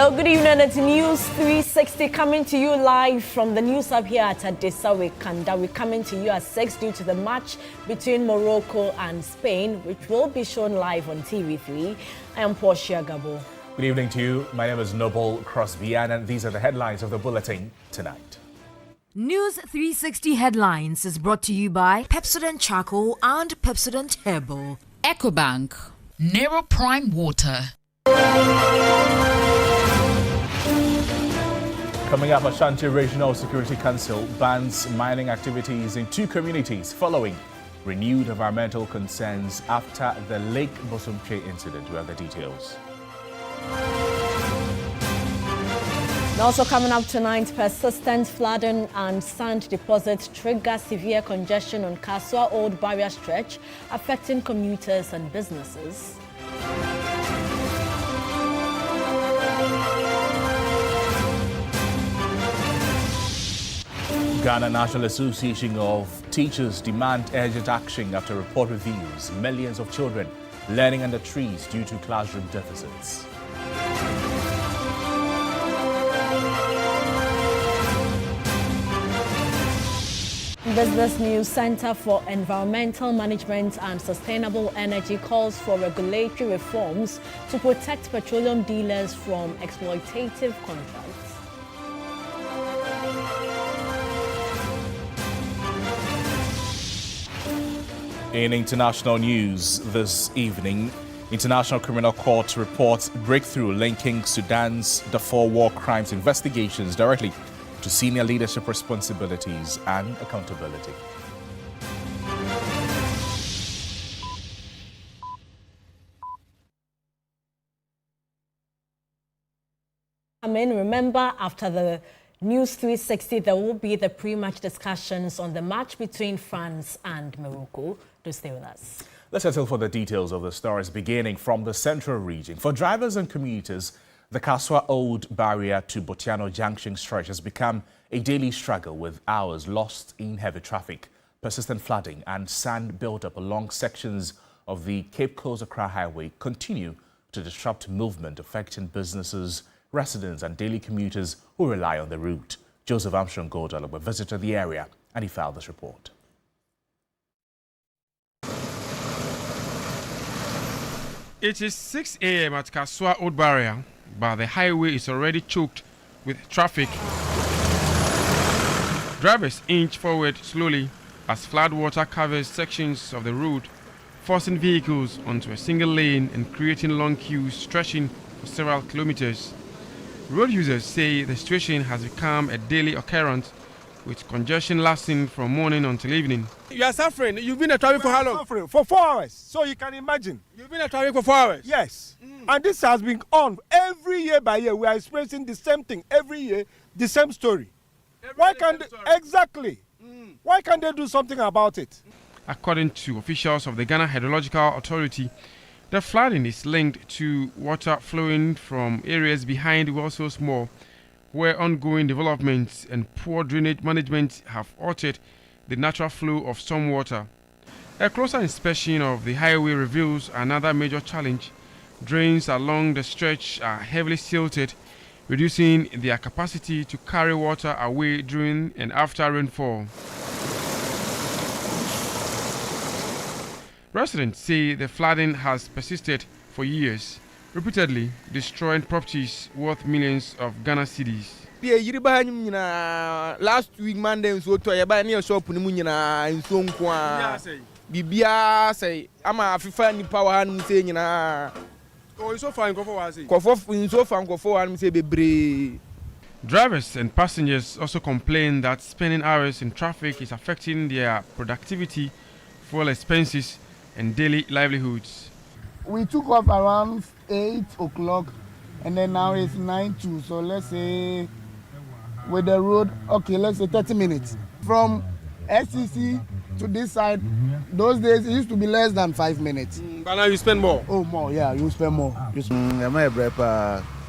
Hello, good evening. It's News 360 coming to you live from the News Hub here at Adesawe Kanda. We're coming to you at 6 due to the match between Morocco and Spain, which will be shown live on TV3. I am Portia Gabo. Good evening to you. My name is Noble Crosby, and these are the headlines of the bulletin tonight. News 360 Headlines is brought to you by Pepsodent Charcoal and Pepsodent Herbal. Ecobank, Nero Prime Water. Coming up, Ashanti Regional Security Council bans mining activities in 2 communities following renewed environmental concerns after the Lake Bosomtwe incident. We have the details. And also coming up tonight, persistent flooding and sand deposits trigger severe congestion on Kaswa Old Barrier Stretch, affecting commuters and businesses. Ghana National Association of Teachers demand urgent action after report reveals millions of children learning under trees due to classroom deficits. Business News Center for Environmental Management and Sustainable Energy calls for regulatory reforms to protect petroleum dealers from exploitative contracts. In international news this evening, International Criminal Court reports breakthrough linking Sudan's Darfur war crimes investigations directly to senior leadership responsibilities and accountability. Remember, after the News 360, there will be the pre-match discussions on the match between France and Morocco. Do stay with us. Let's settle for the details of the stories, beginning from the central region. For drivers and commuters, the Kaswa Old Barrier to Botiano Junction stretch has become a daily struggle, with hours lost in heavy traffic. Persistent flooding and sand build-up along sections of the Cape Coast-Accra Highway continue to disrupt movement, affecting businesses, residents and daily commuters who rely on the route. Joseph Armstrong Godala visited the area and he filed this report. It is 6 a.m. at Kaswa Old Barrier, but the highway is already choked with traffic. Drivers inch forward slowly as floodwater covers sections of the road, forcing vehicles onto a single lane and creating long queues stretching for several kilometers. Road users say the situation has become a daily occurrence, with congestion lasting from morning until evening. You are suffering. You've been in traffic for how long? Suffering for 4 hours. So you can imagine. You've been in traffic for 4 hours? Yes. And this has been on every year by year. We are experiencing the same thing every year, the same story. Why can't they? Exactly. Why can't they do something about it? According to officials of the Ghana Hydrological Authority, the flooding is linked to water flowing from areas behind Welsos Mall, where ongoing developments and poor drainage management have altered the natural flow of stormwater. A closer inspection of the highway reveals another major challenge. Drains along the stretch are heavily silted, reducing their capacity to carry water away during and after rainfall. Residents say the flooding has persisted for years, repeatedly destroying properties worth millions of Ghana cedis. Last week, Monday, so to a near shop in Munina in Sonkwa. Bibia say, I'm a fifty power and saying, oh, so fine, go for us. In so far, go for and say, be. Drivers and passengers also complain that spending hours in traffic is affecting their productivity, fuel expenses, and daily livelihoods. We took off around 8 o'clock and then now it's 9:02, so let's say with the road, okay, let's say 30 minutes. From SCC to this side, those days it used to be less than 5 minutes. But now you spend more? Oh, more, yeah, you spend more.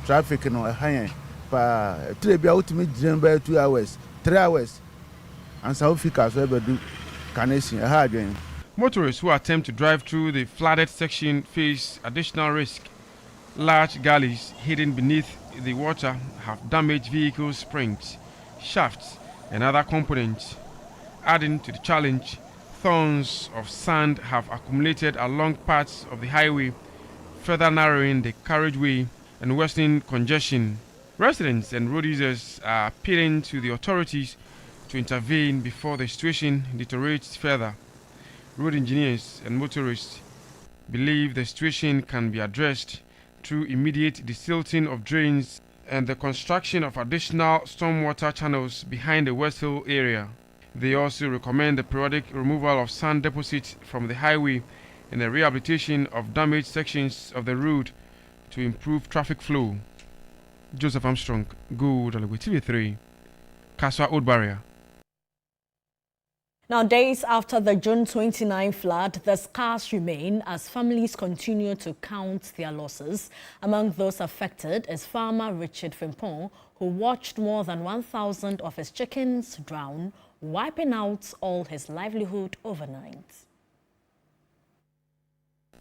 Traffic no high, but 2 hours, 3 hours, and South Africa, do can Motorists who attempt to drive through the flooded section face additional risk. Large gullies hidden beneath the water have damaged vehicle springs, shafts, and other components. Adding to the challenge, tons of sand have accumulated along parts of the highway, further narrowing the carriageway and worsening congestion. Residents and road users are appealing to the authorities to intervene before the situation deteriorates further. Road engineers and motorists believe the situation can be addressed through immediate desilting of drains and the construction of additional stormwater channels behind the West Hill area. They also recommend the periodic removal of sand deposits from the highway and the rehabilitation of damaged sections of the road to improve traffic flow. Joseph Armstrong, Good Alagwe TV3, Kaswa Old Barrier. Now, days after the June 29 flood, the scars remain as families continue to count their losses. Among those affected is farmer Richard Frimpong, who watched more than 1,000 of his chickens drown, wiping out all his livelihood overnight.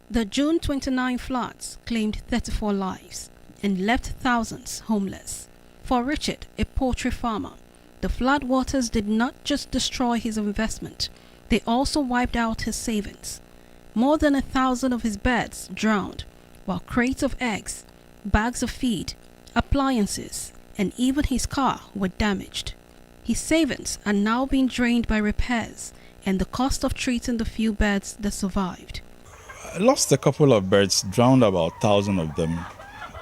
The June 29 floods claimed 34 lives and left thousands homeless. For Richard, a poultry farmer, the flood waters did not just destroy his investment, they also wiped out his savings. More than 1,000 of his birds drowned, while crates of eggs, bags of feed, appliances, and even his car were damaged. His savings are now being drained by repairs and the cost of treating the few birds that survived. I lost a couple of birds, drowned about 1,000 of them,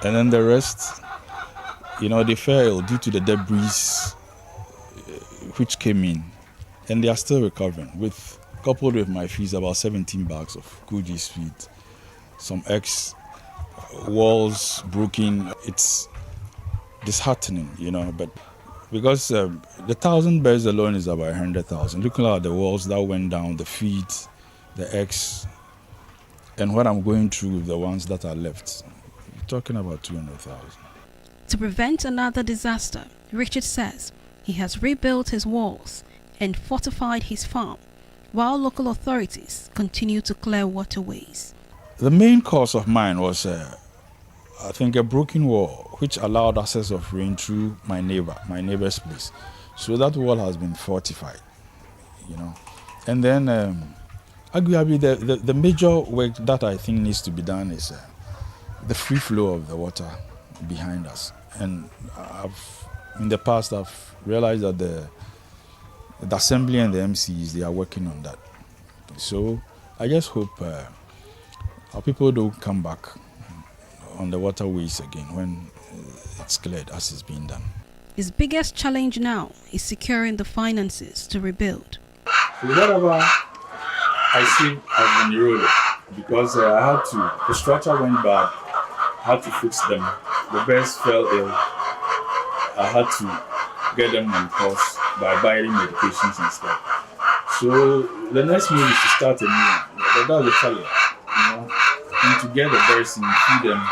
and then the rest, they fell due to the debris which came in, and they are still recovering. Coupled with my fees, about 17 bags of Guji's feed, some eggs, walls broken. It's disheartening, but because the 1,000 birds alone is about 100,000. Looking at the walls that went down, the feed, the eggs, and what I'm going through with the ones that are left, we're talking about 200,000. To prevent another disaster, Richard says he has rebuilt his walls and fortified his farm, while local authorities continue to clear waterways. The main cause of mine was, I think, a broken wall, which allowed access of rain through my neighbor's place. So that wall has been fortified, And then, arguably, the major work that I think needs to be done is the free flow of the water behind us. And in the past, I've realized that the assembly and the MCs, they are working on that. So I just hope our people don't come back on the waterways again when it's cleared as it's being done. His biggest challenge now is securing the finances to rebuild. So whatever I see has been eroded because the structure went bad, I had to fix them. The birds fell ill. I had to get them on course by buying medications and stuff. So the next move is to start a new one. That's the challenge, And to get the birds and feed them.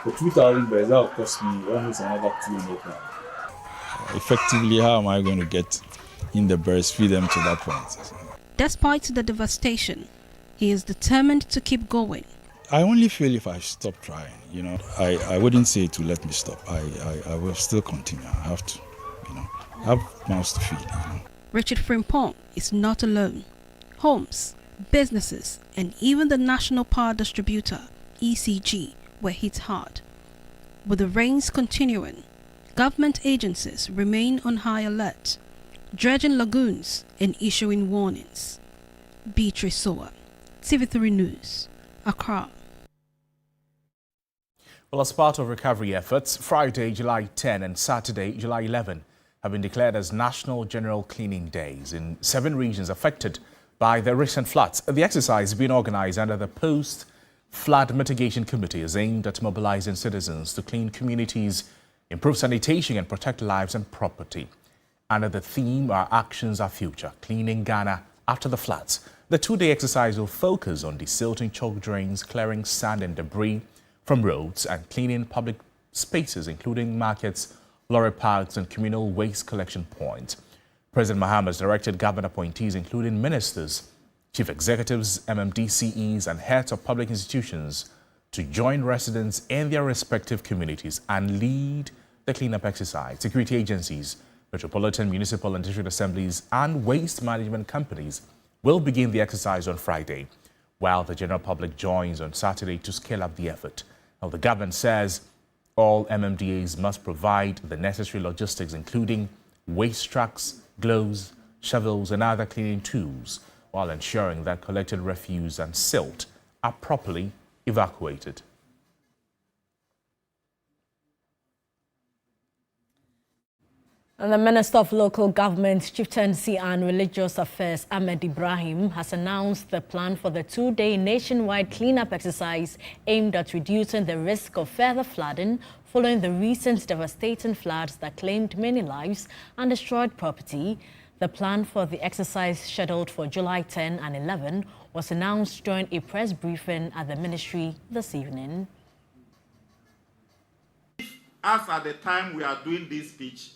For 2,000 birds, that will cost me almost another 200,000. Effectively, how am I going to get in the birds, feed them to that point? Despite the devastation, he is determined to keep going. I only feel if I stop trying, I wouldn't say to let me stop. I will still continue. I have to, I have mouths to feed. Richard Frimpong is not alone. Homes, businesses, and even the National Power Distributor, ECG, were hit hard. With the rains continuing, government agencies remain on high alert, dredging lagoons and issuing warnings. Beatrice Soa, TV3 News, Accra. Well, as part of recovery efforts, Friday, July 10 and Saturday, July 11 have been declared as National General Cleaning Days in 7 regions affected by the recent floods. The exercise being organized under the Post-Flood Mitigation Committee is aimed at mobilizing citizens to clean communities, improve sanitation and protect lives and property. Under the theme, Our Actions, Our Future, Cleaning Ghana After the Floods, the 2-day exercise will focus on desilting choke drains, clearing sand and debris from roads and cleaning public spaces, including markets, lorry parks and communal waste collection points. President Mahama has directed government appointees, including ministers, chief executives, MMDCEs and heads of public institutions, to join residents in their respective communities and lead the cleanup exercise. Security agencies, metropolitan, municipal and district assemblies and waste management companies will begin the exercise on Friday, while the general public joins on Saturday to scale up the effort. Now, the government says all MMDAs must provide the necessary logistics, including waste trucks, gloves, shovels and other cleaning tools, while ensuring that collected refuse and silt are properly evacuated. And the Minister of Local Government, Chieftaincy and Religious Affairs, Ahmed Ibrahim, has announced the plan for the two-day nationwide cleanup exercise aimed at reducing the risk of further flooding following the recent devastating floods that claimed many lives and destroyed property. The plan for the exercise, scheduled for July 10 and 11, was announced during a press briefing at the ministry this evening. As at the time we are doing this speech,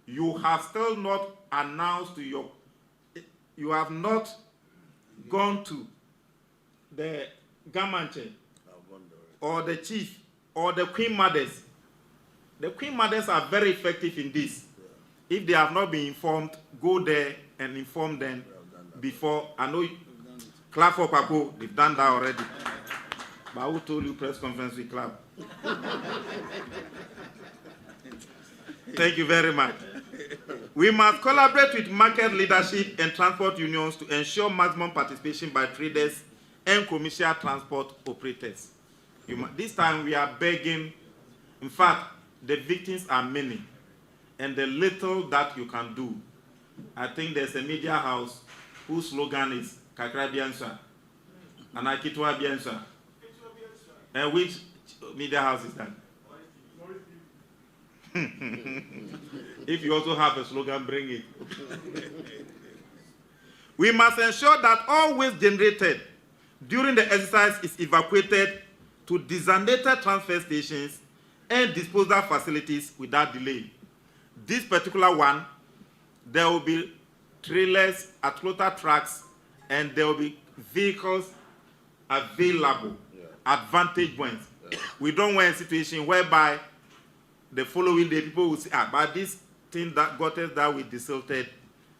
you have still not announced you have not gone to the Gamanche or the chief or the Queen Mothers. The Queen Mothers are very effective in this. If they have not been informed, go there and inform them before. I know clap for Paco, they've done that already. But who told you press conference we clap? Thank you very much. We must collaborate with market leadership and transport unions to ensure maximum participation by traders and commercial transport operators. This time we are begging. In fact, the victims are many, and the little that you can do. I think there's a media house whose slogan is Kakra Biansa and Akitwa Biansa. And which media house is that? If you also have a slogan, bring it. We must ensure that all waste generated during the exercise is evacuated to designated transfer stations and disposal facilities without delay. This particular one, there will be trailers at floater trucks and there will be vehicles available at vantage points. We don't want a situation whereby the following day people will say, but this thing that got us that we desilted,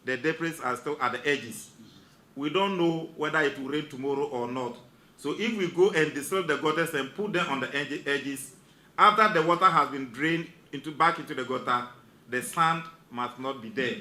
the debris are still at the edges. We don't know whether it will rain tomorrow or not. So if we go and desilt the gutters and put them on the edges, after the water has been drained back into the gutter, the sand must not be there.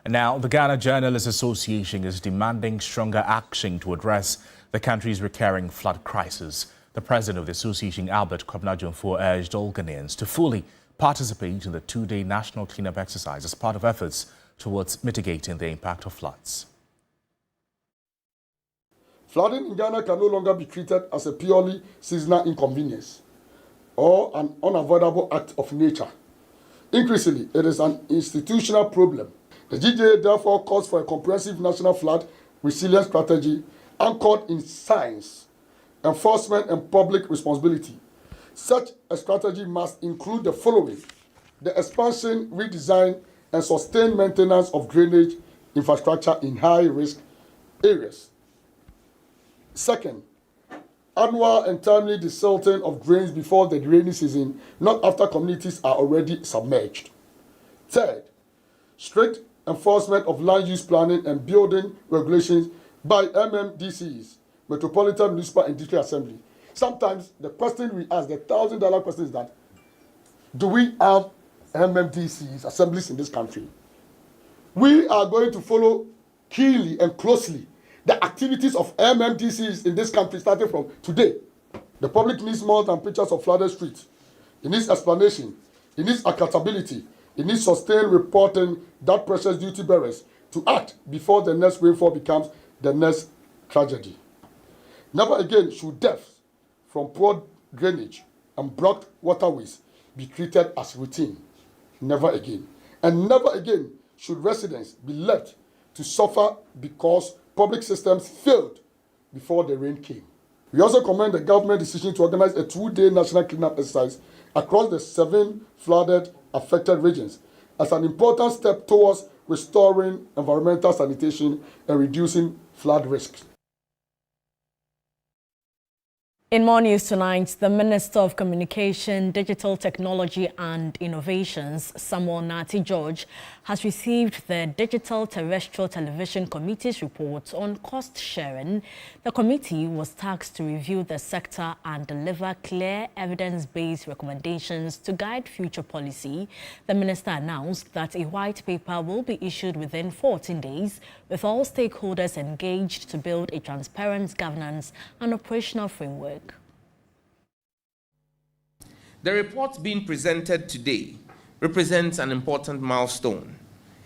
Now, the Ghana Journalists Association is demanding stronger action to address the country's recurring flood crisis. The president of the association, Albert Kwabena-Jomfo, urged all Ghanaians to fully participate in the two-day national cleanup exercise as part of efforts towards mitigating the impact of floods. Flooding in Ghana can no longer be treated as a purely seasonal inconvenience or an unavoidable act of nature. Increasingly, it is an institutional problem. The GJA therefore calls for a comprehensive national flood resilience strategy anchored in science, enforcement and public responsibility. Such a strategy must include the following: the expansion, redesign and sustained maintenance of drainage infrastructure in high-risk areas. Second, annual and timely desilting of drains before the rainy season, not after communities are already submerged. Third, strict enforcement of land use planning and building regulations by MMDCs, Metropolitan, Municipal and District Assembly. Sometimes the question we ask, the $1,000 question is that, do we have MMDCs, assemblies in this country? We are going to follow keenly and closely the activities of MMDCs in this country starting from today. The public needs more than pictures of flooded streets. It needs explanation. It needs accountability. It needs sustained reporting that pressures duty bearers to act before the next rainfall becomes the next tragedy. Never again should deaths from poor drainage and blocked waterways be treated as routine. Never again. And never again should residents be left to suffer because public systems failed before the rain came. We also commend the government decision to organize a two-day national cleanup exercise across the 7 flooded affected regions as an important step towards restoring environmental sanitation and reducing flood risks. In more news tonight, the Minister of Communication, Digital Technology and Innovations, Samuel Nati George, has received the Digital Terrestrial Television Committee's report on cost sharing. The committee was tasked to review the sector and deliver clear, evidence-based recommendations to guide future policy. The minister announced that a white paper will be issued within 14 days, with all stakeholders engaged to build a transparent governance and operational framework. The report being presented today represents an important milestone.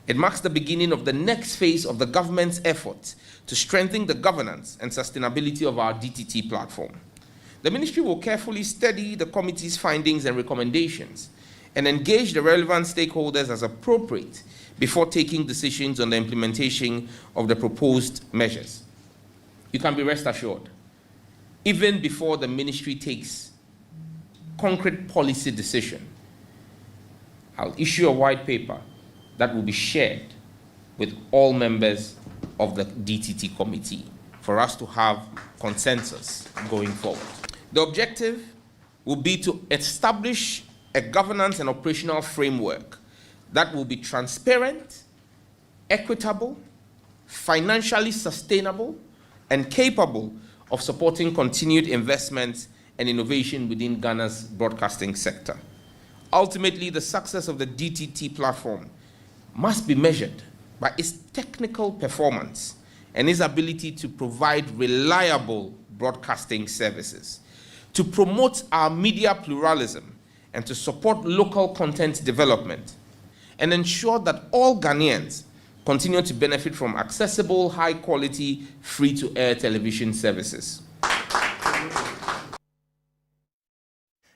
It marks the beginning of the next phase of the government's effort to strengthen the governance and sustainability of our DTT platform. The ministry will carefully study the committee's findings and recommendations and engage the relevant stakeholders as appropriate before taking decisions on the implementation of the proposed measures. You can be rest assured, even before the ministry takes concrete policy decision, I'll issue a white paper that will be shared with all members of the DTT committee for us to have consensus going forward. The objective will be to establish a governance and operational framework that will be transparent, equitable, financially sustainable, and capable of supporting continued investments and innovation within Ghana's broadcasting sector. Ultimately, the success of the DTT platform must be measured by its technical performance and its ability to provide reliable broadcasting services, to promote our media pluralism, and to support local content development, and ensure that all Ghanaians continue to benefit from accessible, high-quality, free-to-air television services.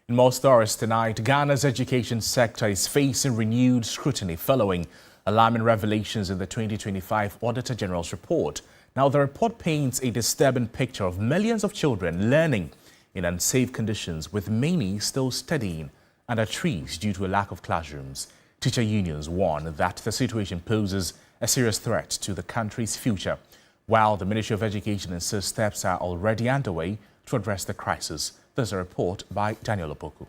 In more stories tonight, Ghana's education sector is facing renewed scrutiny following alarming revelations in the 2025 Auditor General's report. Now, the report paints a disturbing picture of millions of children learning in unsafe conditions, with many still studying under trees due to a lack of classrooms. Teacher unions warn that the situation poses a serious threat to the country's future, while the Ministry of Education insists steps are already underway to address the crisis. There's a report by Daniel Opoku.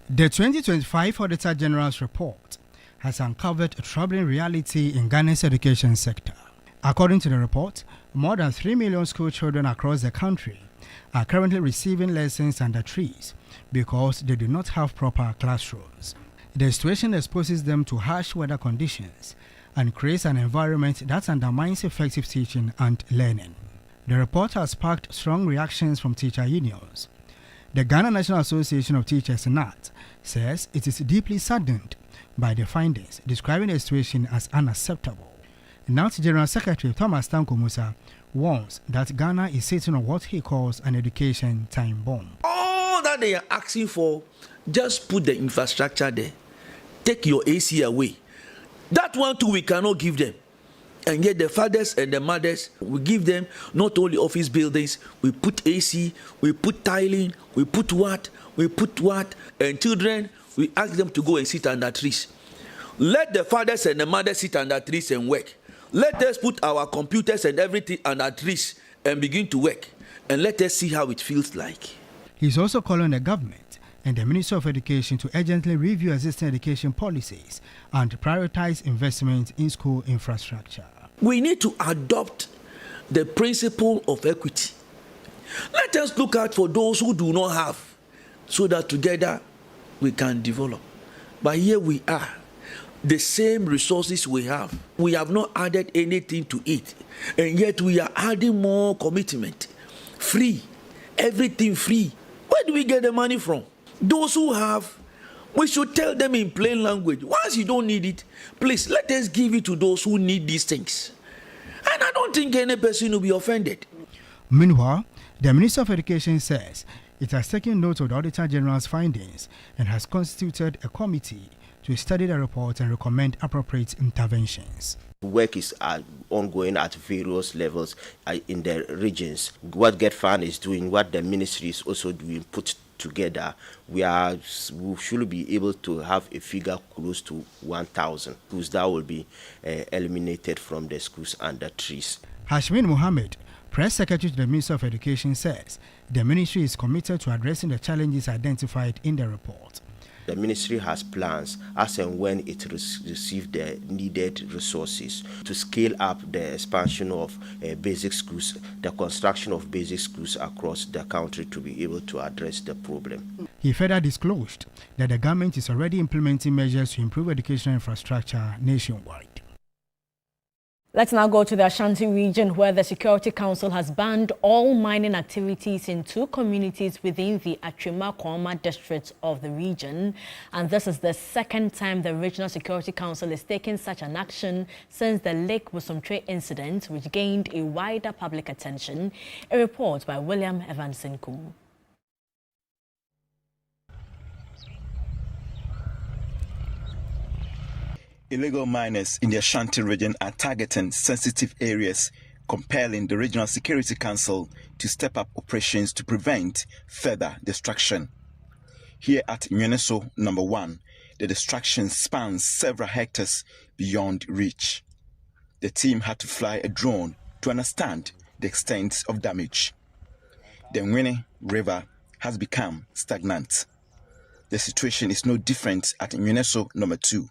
The 2025 Auditor General's report has uncovered a troubling reality in Ghana's education sector. According to the report, more than 3 million school children across the country are currently receiving lessons under trees because they do not have proper classrooms. The situation exposes them to harsh weather conditions and creates an environment that undermines effective teaching and learning. The report has sparked strong reactions from teacher unions. The Ghana National Association of Teachers, NAT, says it is deeply saddened by the findings, describing the situation as unacceptable. NAT General Secretary Thomas Tanko Musa warns that Ghana is sitting on what he calls an education time bomb. All that they are asking for, just put the infrastructure there. Take your AC away. That one too we cannot give them. And yet the fathers and the mothers, we give them not only office buildings, we put AC, we put tiling, we put what, and children, we ask them to go and sit under trees. Let the fathers and the mothers sit under trees and work. Let us put our computers and everything under trees and begin to work. And let us see how it feels like. He's also calling the government and the Ministry of Education to urgently review existing education policies and prioritize investment in school infrastructure. We need to adopt the principle of equity. Let us look out for those who do not have, so that together we can develop. But here we are, the same resources we have. We have not added anything to it, and yet we are adding more commitment. Free, everything free. Where do we get the money from? Those who have, we should tell them in plain language. Once you don't need it, please let us give it to those who need these things. And I don't think any person will be offended. Meanwhile, the Minister of Education says it has taken note of the Auditor General's findings and has constituted a committee to study the report and recommend appropriate interventions. Work is ongoing at various levels in the regions. What GETFund is doing, what the ministry is also doing, put together, we should be able to have a figure close to 1,000 schools that will be eliminated from the schools under trees. Hashmin Mohammed, Press Secretary to the Ministry of Education says the ministry is committed to addressing the challenges identified in the report. The ministry has plans as and when it receives the needed resources to scale up the expansion of basic schools, the construction of basic schools across the country to be able to address the problem. He further disclosed that the government is already implementing measures to improve educational infrastructure nationwide. Let's now go to the Ashanti region, where the Security Council has banned all mining activities in 2 communities within the Atrima-Kwama district of the region. And this is the second time the Regional Security Council is taking such an action since the Lake Bosomtwe incident, which gained a wider public attention. A report by William Evanson Kumu. Illegal miners in the Ashanti region are targeting sensitive areas, compelling the Regional Security Council to step up operations to prevent further destruction. Here at Nyeneso number 1, the destruction spans several hectares beyond reach. The team had to fly a drone to understand the extent of damage. The Nwene River has become stagnant. The situation is no different at Nyeneso number 2.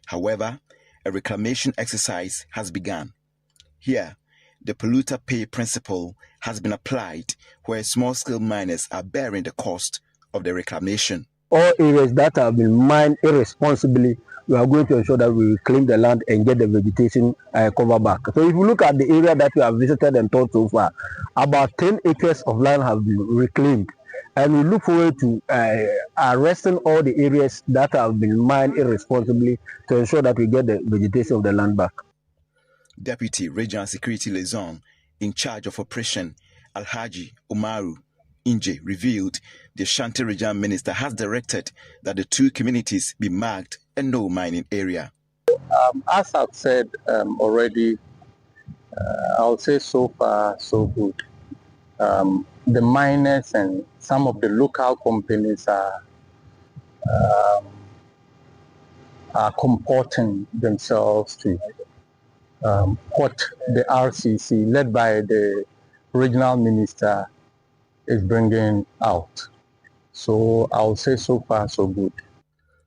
However, a reclamation exercise has begun. Here, the polluter pay principle has been applied, where small-scale miners are bearing the cost of the reclamation. All areas that have been mined irresponsibly, we are going to ensure that we reclaim the land and get the vegetation cover back. So if you look at the area that we have visited and toured so far, about 10 acres of land have been reclaimed. And we look forward to arresting all the areas that have been mined irresponsibly to ensure that we get the vegetation of the land back. Deputy Regional Security Liaison in charge of operation, Alhaji Umaru Inje, revealed the Ashanti Regional Minister has directed that the 2 communities be marked a no mining area. As I've said already, I'll say so far so good. The miners and some of the local companies are comporting themselves to what the RCC, led by the regional minister, is bringing out. So I'll say so far so good.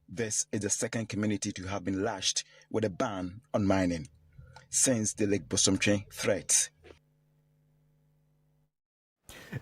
This is the second community to have been lashed with a ban on mining since the Lake Bosomtwe threat.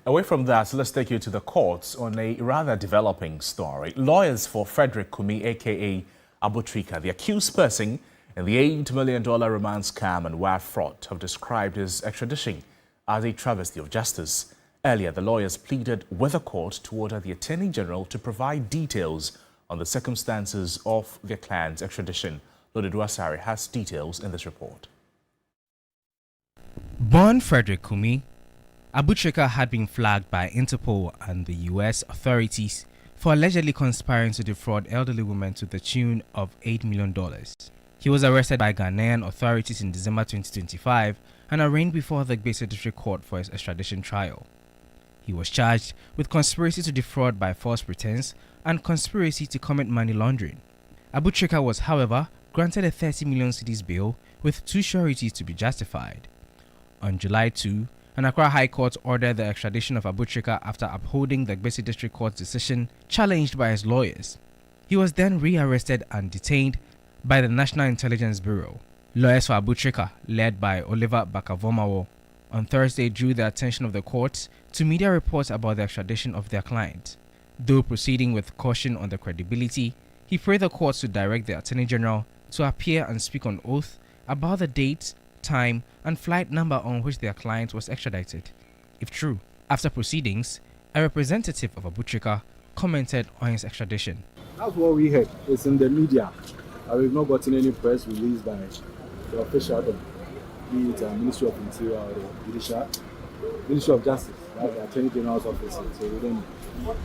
Away from that, let's take you to the courts on a rather developing story. Lawyers for Frederick Kumi, a.k.a. Abutrika, the accused person in the $8 million remand scam and wire fraud, have described his extradition as a travesty of justice. Earlier, the lawyers pleaded with the court to order the Attorney General to provide details on the circumstances of their client's extradition. Lode Duasari has details in this report. Born Frederick Kumi, Abutrika had been flagged by Interpol and the US authorities for allegedly conspiring to defraud elderly women to the tune of $8 million. He was arrested by Ghanaian authorities in December 2025 and arraigned before the Gbese District Court for his extradition trial. He was charged with conspiracy to defraud by false pretense and conspiracy to commit money laundering. Abutrika was, however, granted a 30 million cedis bail with 2 sureties to be justified. On July 2, an Accra High Court ordered the extradition of Abutrika after upholding the Gbese District Court's decision challenged by his lawyers. He was then rearrested and detained by the National Intelligence Bureau. Lawyers for Abutrika, led by Oliver Bakavomawo, on Thursday drew the attention of the court to media reports about the extradition of their client. Though proceeding with caution on the credibility, he prayed the courts to direct the Attorney General to appear and speak on oath about the date, time, and flight number on which their client was extradited. If true, after proceedings, a representative of Abutrika commented on his extradition. That's what we heard. It's in the media. We've not gotten any press release by the official, be it Ministry of Interior or the Judicial, Ministry of Justice, like the Attorney General's office. So we don't know.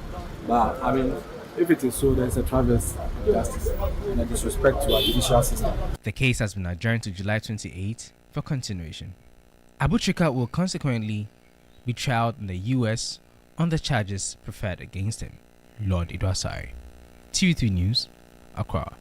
But I mean, if it is so, there's a travesty of justice and a disrespect to our judicial system. The case has been adjourned to July 28 for continuation. Abutrika will consequently be tried in the US on the charges preferred against him. Lord Idwasari, TV3 News, Accra.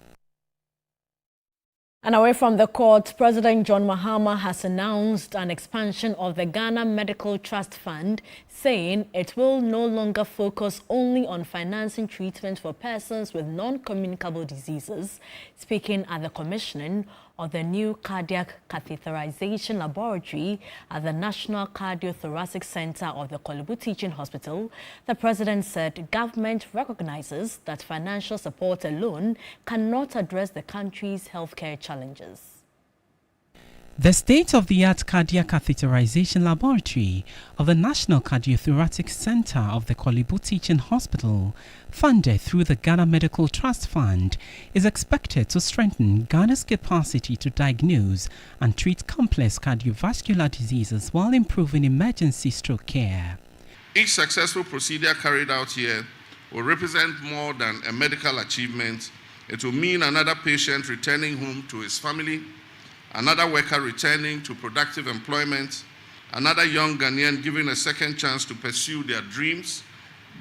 And away from the court, President John Mahama has announced an expansion of the Ghana Medical Trust Fund, saying it will no longer focus only on financing treatment for persons with non-communicable diseases. Speaking at the commissioning of the new cardiac catheterization laboratory at the National Cardiothoracic Center of the Korle Bu Teaching Hospital, the president said government recognizes that financial support alone cannot address the country's healthcare challenges. The state-of-the-art cardiac catheterization laboratory of the National Cardiothoracic Center of the Korle Bu Teaching Hospital, funded through the Ghana Medical Trust Fund, is expected to strengthen Ghana's capacity to diagnose and treat complex cardiovascular diseases while improving emergency stroke care. Each successful procedure carried out here will represent more than a medical achievement. It will mean another patient returning home to his family, another worker returning to productive employment, another young Ghanaian given a second chance to pursue their dreams.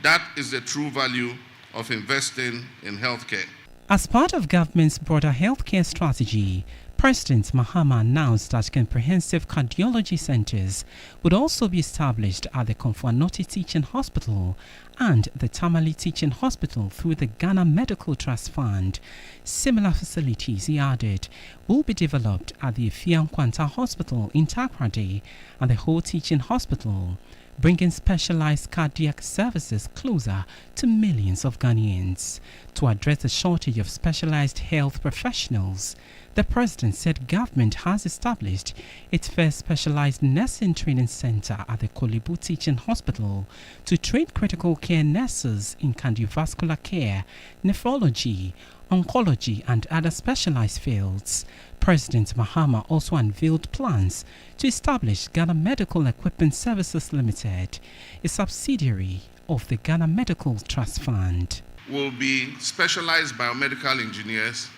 That is the true value of investing in healthcare. As part of government's broader healthcare strategy, President Mahama announced that comprehensive cardiology centers would also be established at the Komfo-Anokye Teaching Hospital and the Tamale Teaching Hospital through the Ghana Medical Trust Fund. Similar facilities, he added, will be developed at the Efia Nkwanta Hospital in Takoradi and the Ho Teaching Hospital, bringing specialized cardiac services closer to millions of Ghanaians. To address the shortage of specialized health professionals, the president said government has established its first specialized nursing training center at the Korle Bu Teaching Hospital to train critical care nurses in cardiovascular care, nephrology, oncology and other specialized fields. President Mahama also unveiled plans to establish Ghana Medical Equipment Services Limited, a subsidiary of the Ghana Medical Trust Fund. Will be specialized biomedical engineers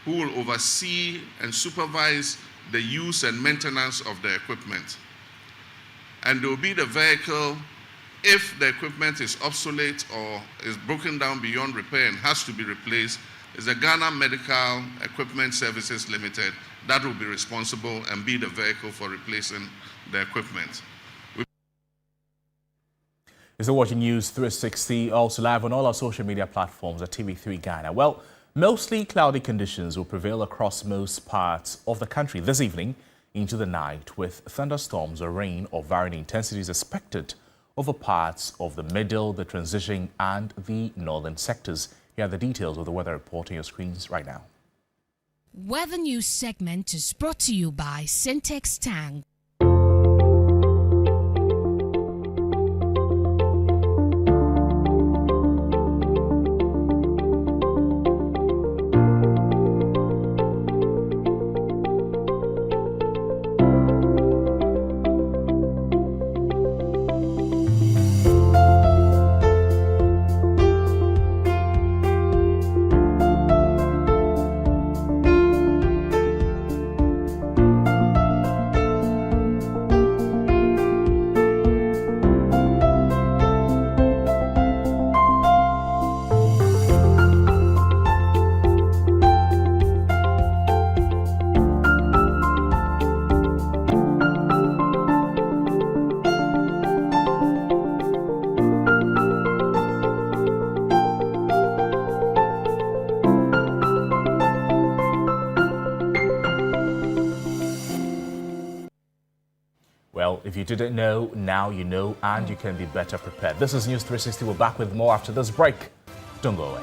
who will oversee and supervise the use and maintenance of the equipment. And they will be the vehicle if the equipment is obsolete or is broken down beyond repair and has to be replaced. Is the Ghana Medical Equipment Services Limited that will be responsible and be the vehicle for replacing the equipment. You're still watching News 360, also live on all our social media platforms at TV3 Ghana. Well, mostly cloudy conditions will prevail across most parts of the country this evening into the night, with thunderstorms or rain of varying intensities expected over parts of the middle, the transition and the northern sectors. Here are the details of the weather report on your screens right now. Weather News segment is brought to you by Syntex Tank. Well, if you didn't know, now you know, and you can be better prepared. This is News 360. We're back with more after this break. Don't go away.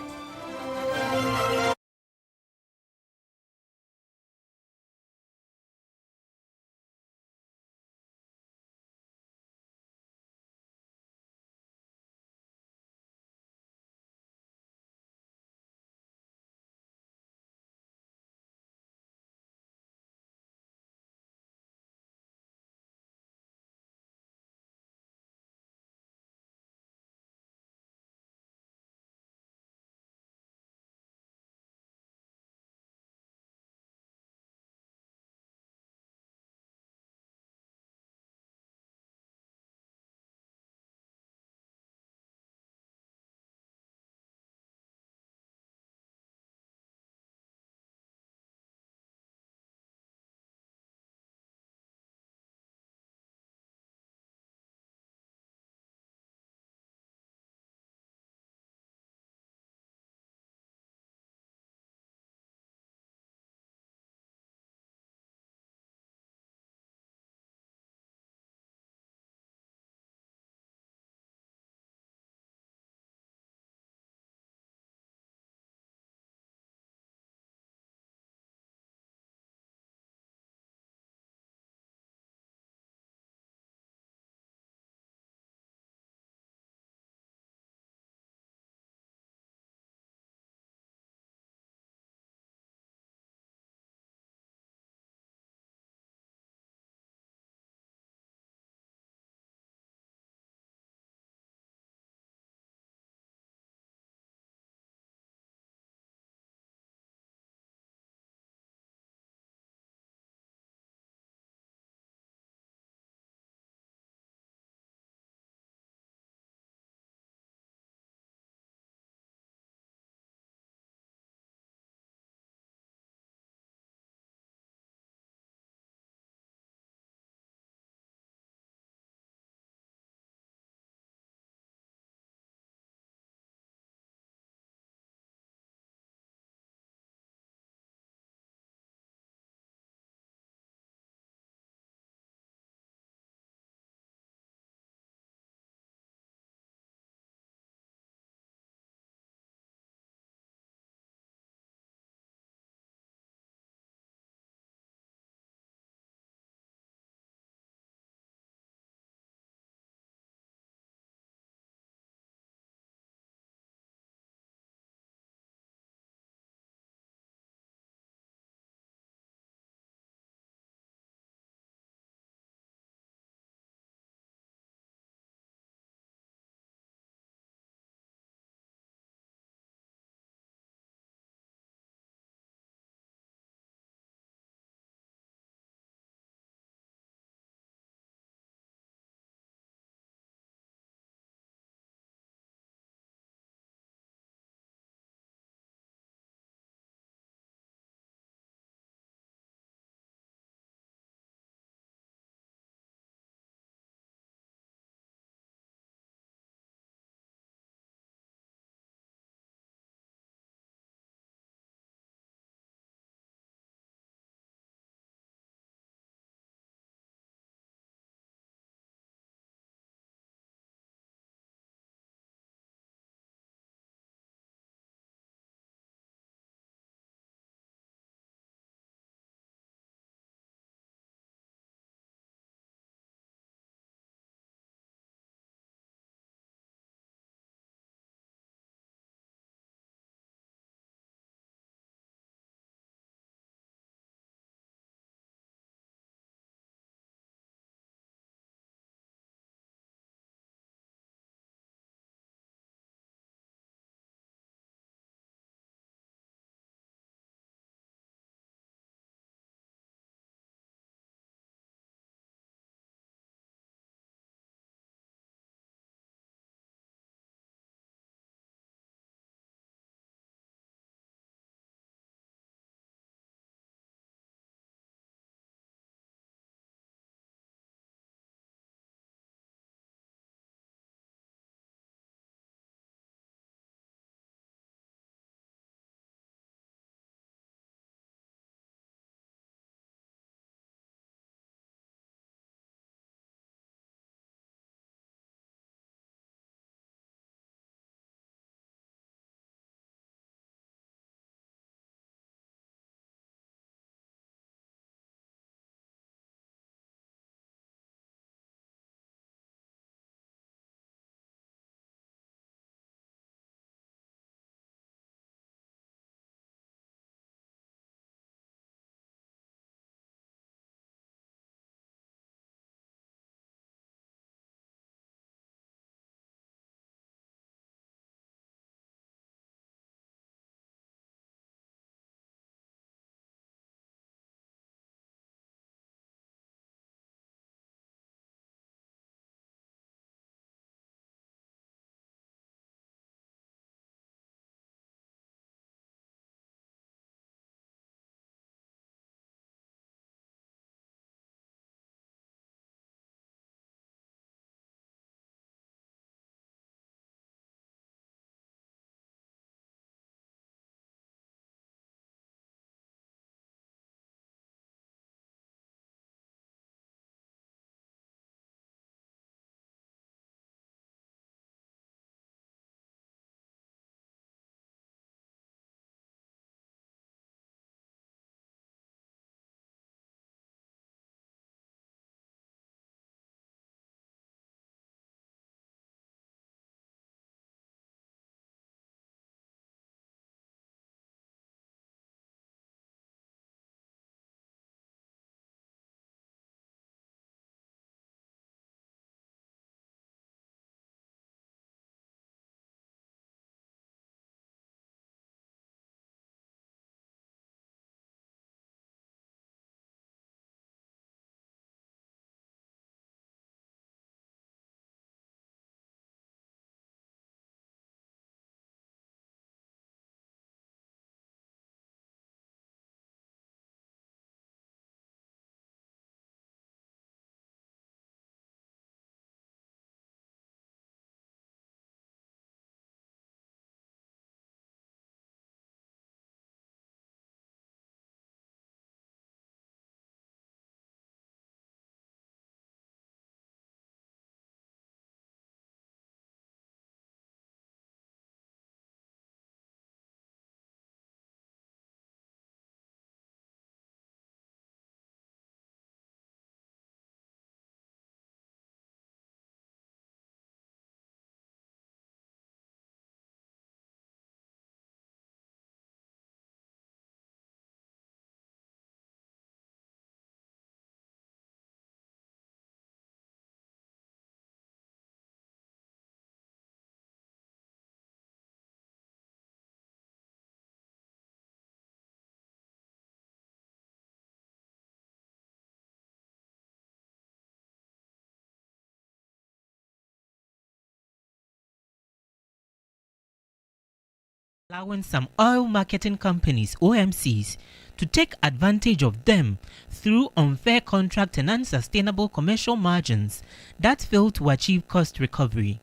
allowing some oil marketing companies, OMCs, to take advantage of them through unfair contract and unsustainable commercial margins that fail to achieve cost recovery.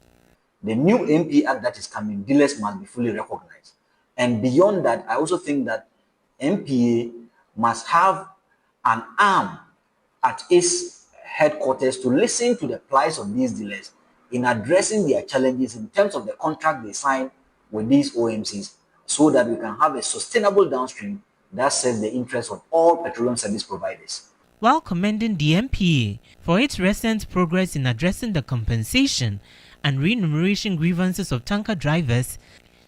The new MP Act that is coming, dealers must be fully recognized. And beyond that, I also think that MPA must have an arm at its headquarters to listen to the plights of these dealers in addressing their challenges in terms of the contract they sign with these OMCs, so that we can have a sustainable downstream that serves the interests of all petroleum service providers. While commending the MPA for its recent progress in addressing the compensation and remuneration grievances of tanker drivers,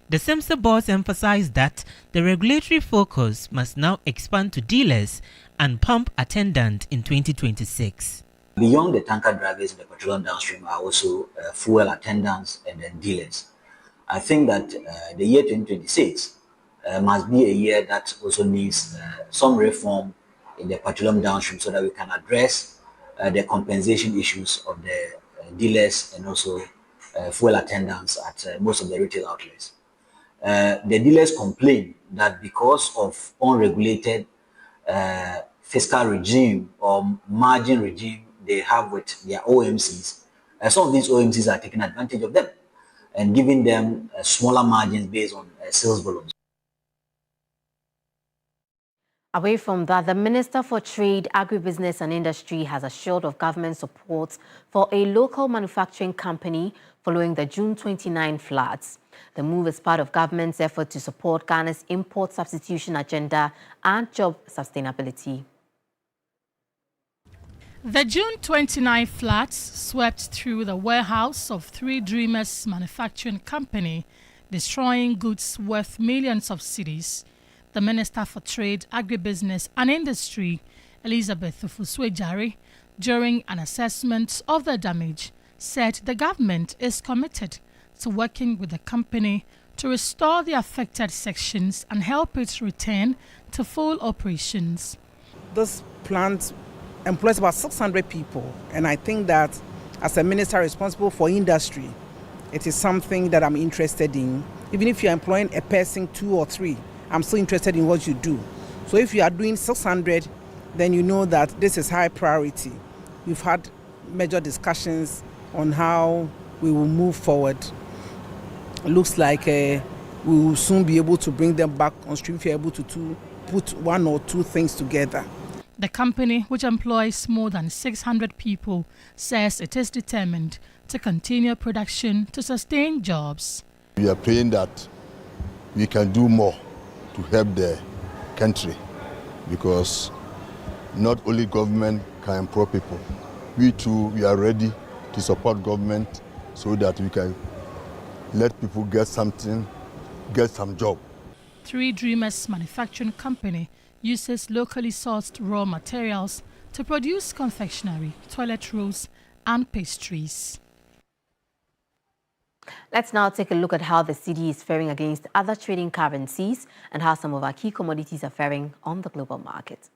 the SEMSA boss emphasized that the regulatory focus must now expand to dealers and pump attendants in 2026. Beyond the tanker drivers in the petroleum downstream are also fuel attendants and then dealers. I think that the year 2026 must be a year that also needs some reform in the petroleum downstream, so that we can address the compensation issues of the dealers and also fuel attendants at most of the retail outlets. The dealers complain that because of unregulated fiscal regime or margin regime they have with their OMCs, some of these OMCs are taking advantage of them and giving them smaller margins based on sales volumes. Away from that, the Minister for Trade, Agribusiness and Industry has assured of government support for a local manufacturing company following the June 29 floods. The move is part of government's effort to support Ghana's import substitution agenda and job sustainability. The June 29 floods swept through the warehouse of Three Dreamers Manufacturing Company, destroying goods worth millions of cedis. The Minister for Trade, Agribusiness and Industry, Elizabeth Ofosu-Adjare, during an assessment of the damage, said the government is committed to working with the company to restore the affected sections and help it return to full operations. This plant employs about 600 people, and I think that as a minister responsible for industry, it is something that I'm interested in. Even if you're employing a person, 2 or 3, I'm still interested in what you do. So if you are doing 600, then you know that this is high priority. We've had major discussions on how we will move forward. It looks like we will soon be able to bring them back on stream if you're able to put 1 or 2 things together. The company, which employs more than 600 people, says it is determined to continue production to sustain jobs. We are praying that we can do more to help the country, because not only government can employ people. We too, we are ready to support government so that we can let people get something, get some job. Three Dreamers Manufacturing Company uses locally sourced raw materials to produce confectionery, toilet rolls and pastries. Let's now take a look at how the cedi is faring against other trading currencies and how some of our key commodities are faring on the global market.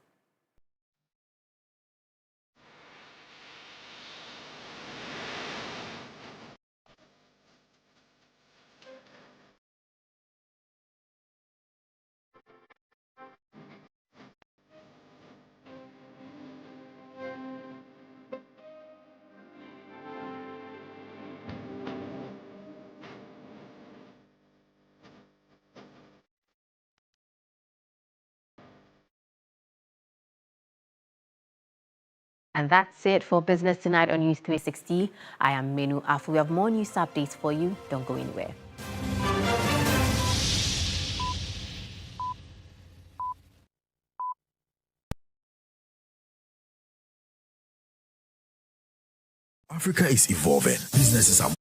And that's it for Business Tonight on News 360. I am Menu Afu. We have more news updates for you. Don't go anywhere. Africa is evolving. Businesses are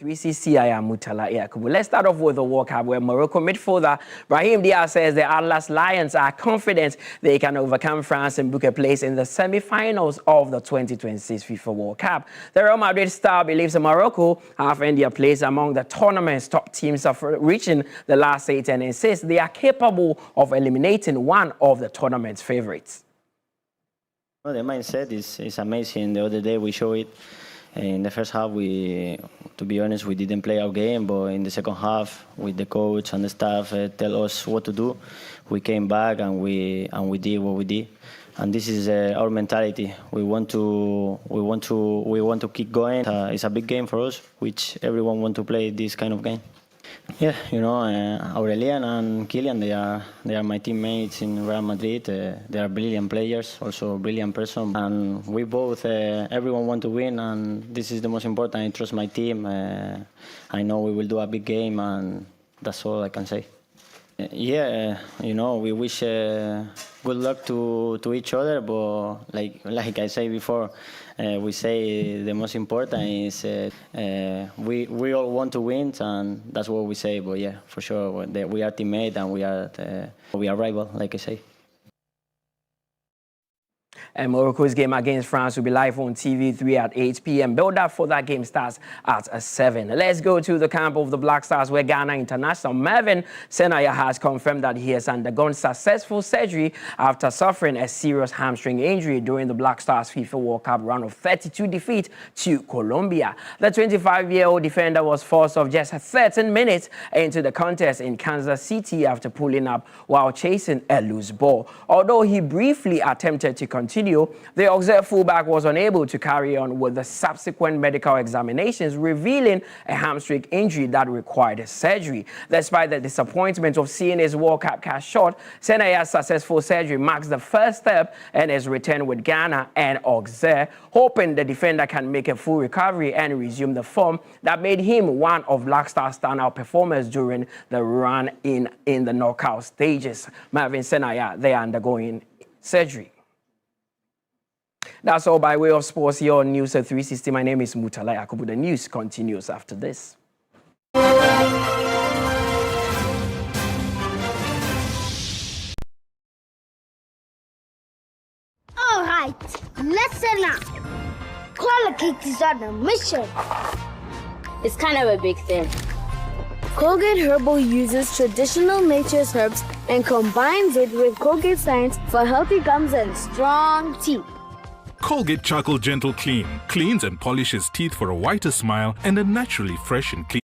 360, I am Mutala Yakubu. Let's start off with the World Cup, where Morocco midfielder Brahim Diaz says the Atlas Lions are confident they can overcome France and book a place in the semi-finals of the 2026 FIFA World Cup. The Real Madrid star believes Morocco have earned their place among the tournament's top teams after reaching the last 8 and insists they are capable of eliminating one of the tournament's favorites. Well, the mindset is amazing. The other day we showed it. In the first half, to be honest, we didn't play our game, but in the second half, with the coach and the staff tell us what to do, we came back and we did what we did. And this is our mentality. We want to keep going. It's a big game for us, which everyone want to play this kind of game. Yeah, you know, Aurelian and Kylian, they are my teammates in Real Madrid. They are brilliant players, also brilliant person. And we both, everyone want to win, and this is the most important. I trust my team. I know we will do a big game, and that's all I can say. Yeah, you know, we wish good luck to each other, but like I said before, we say the most important is we all want to win, and that's what we say. But yeah, for sure, we are teammates and we are rival, like I say. And Morocco's game against France will be live on TV3 at 8 p.m. Build-up for that game starts at 7. Let's go to the camp of the Black Stars, where Ghana international Mervin Senaya has confirmed that he has undergone successful surgery after suffering a serious hamstring injury during the Black Stars FIFA World Cup round of 32 defeat to Colombia. The 25-year-old defender was forced off just 13 minutes into the contest in Kansas City after pulling up while chasing a loose ball. Although he briefly attempted to continue, the Auxerre fullback was unable to carry on with the subsequent medical examinations, revealing a hamstring injury that required surgery. Despite the disappointment of seeing his World Cup cut short, Senaya's successful surgery marks the first step in his return with Ghana and Auxerre, hoping the defender can make a full recovery and resume the form that made him one of Black Stars' standout performers during the run in the knockout stages. Mervin Senaya, they are undergoing surgery. That's all by way of sports here on News at 360. My name is Mutala Yakubu. The news continues after this. All right, listen up. Colgate is on a mission. It's kind of a big thing. Colgate Herbal uses traditional nature's herbs and combines it with Colgate science for healthy gums and strong teeth. Colgate Charcoal Gentle Clean cleans and polishes teeth for a whiter smile and a naturally fresh and clean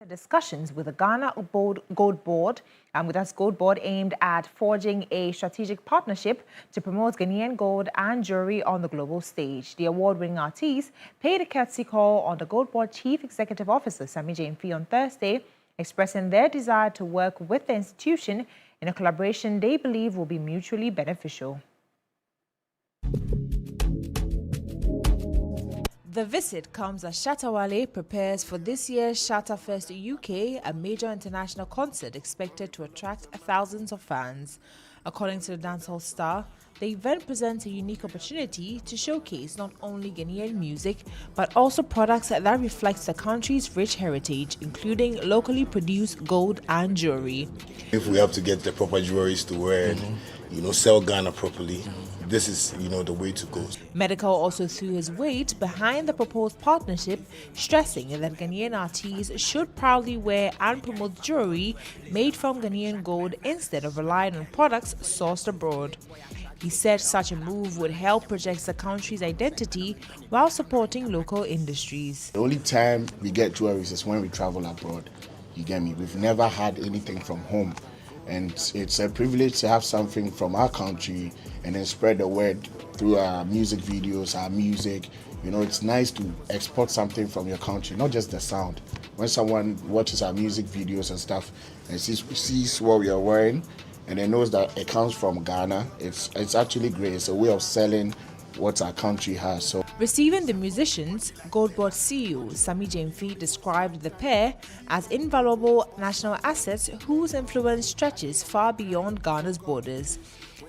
Discussions with the Ghana Gold Board, aimed at forging a strategic partnership to promote Ghanaian gold and jewelry on the global stage. The award-winning artists paid a courtesy call on the Gold Board Chief Executive Officer Sammy Gyamfi on Thursday, expressing their desire to work with the institution in a collaboration they believe will be mutually beneficial. The visit comes as Shatta Wale prepares for this year's Shatta Fest UK, a major international concert expected to attract thousands of fans. According to the dancehall star, the event presents a unique opportunity to showcase not only Ghanaian music, but also products that reflect the country's rich heritage, including locally produced gold and jewelry. If we have to get the proper jewelries to wear, sell Ghana properly, this is, the way to go. Medical also threw his weight behind the proposed partnership, stressing that Ghanaian artists should proudly wear and promote jewelry made from Ghanaian gold instead of relying on products sourced abroad. He said such a move would help project the country's identity while supporting local industries. The only time we get jewelry is when we travel abroad. You get me? We've never had anything from home. And it's a privilege to have something from our country and then spread the word through our music videos, our music. It's nice to export something from your country, not just the sound. When someone watches our music videos and stuff and sees what we are wearing and then knows that it comes from Ghana, it's actually great. It's a way of selling what our country has. So, receiving the musicians, Gold Board CEO Sammy Gyamfi described the pair as invaluable national assets whose influence stretches far beyond Ghana's borders.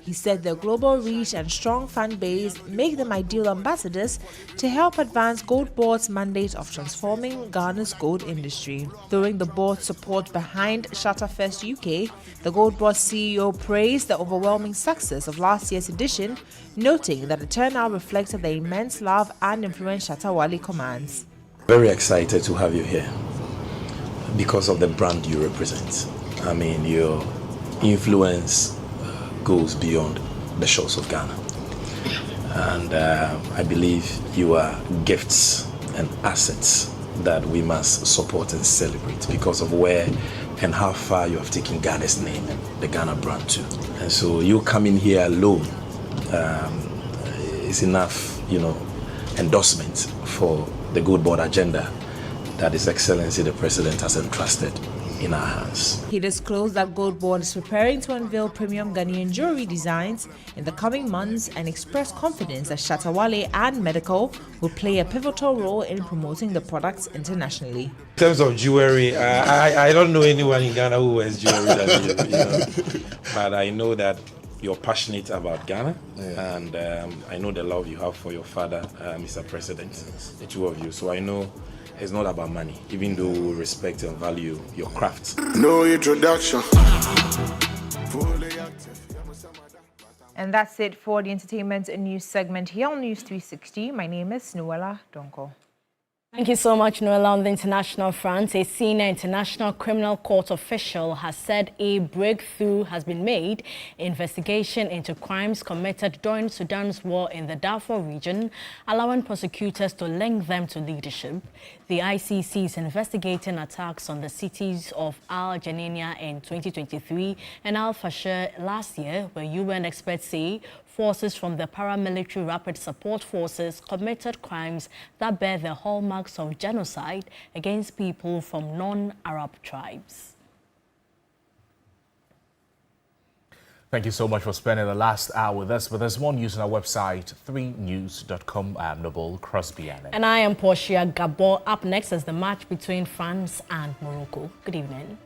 He said their global reach and strong fan base make them ideal ambassadors to help advance Gold Board's mandate of transforming Ghana's gold industry. During the board's support behind Shatta Fest UK, the Gold Board CEO praised the overwhelming success of last year's edition, noting that the turnout reflected the immense love and influence Shatta Wale commands. Very excited to have you here because of the brand you represent. I mean, your influence goes beyond the shores of Ghana. And I believe you are gifts and assets that we must support and celebrate because of where and how far you have taken Ghana's name and the Ghana brand to. And so you coming here alone is enough, endorsement for the Gold Board agenda that His Excellency the President has entrusted in our hands. He disclosed that Gold Board is preparing to unveil premium Ghanaian jewelry designs in the coming months and expressed confidence that Shatta Wale and Medical will play a pivotal role in promoting the products internationally. In terms of jewelry, I don't know anyone in Ghana who wears jewelry than you, but I know that you're passionate about Ghana, and I know the love you have for your father, Mr. President, the two of you. So I know it's not about money, even though we respect and value your craft. No introduction. And that's it for the entertainment and news segment here on News 360. My name is Noella Donko. Thank you so much, Noella. On the international front, a senior international criminal court official has said a breakthrough has been made in investigation into crimes committed during Sudan's war in the Darfur region, allowing prosecutors to link them to leadership. The ICC is investigating attacks on the cities of Al Janania in 2023 and Al Fashir last year, where UN experts say forces from the paramilitary Rapid Support Forces committed crimes that bear the hallmarks of genocide against people from non-Arab tribes. Thank you so much for spending the last hour with us. But there's more news on our website, 3news.com. I'm Noble Crosby. And I am Portia Gabor. Up next is the match between France and Morocco. Good evening.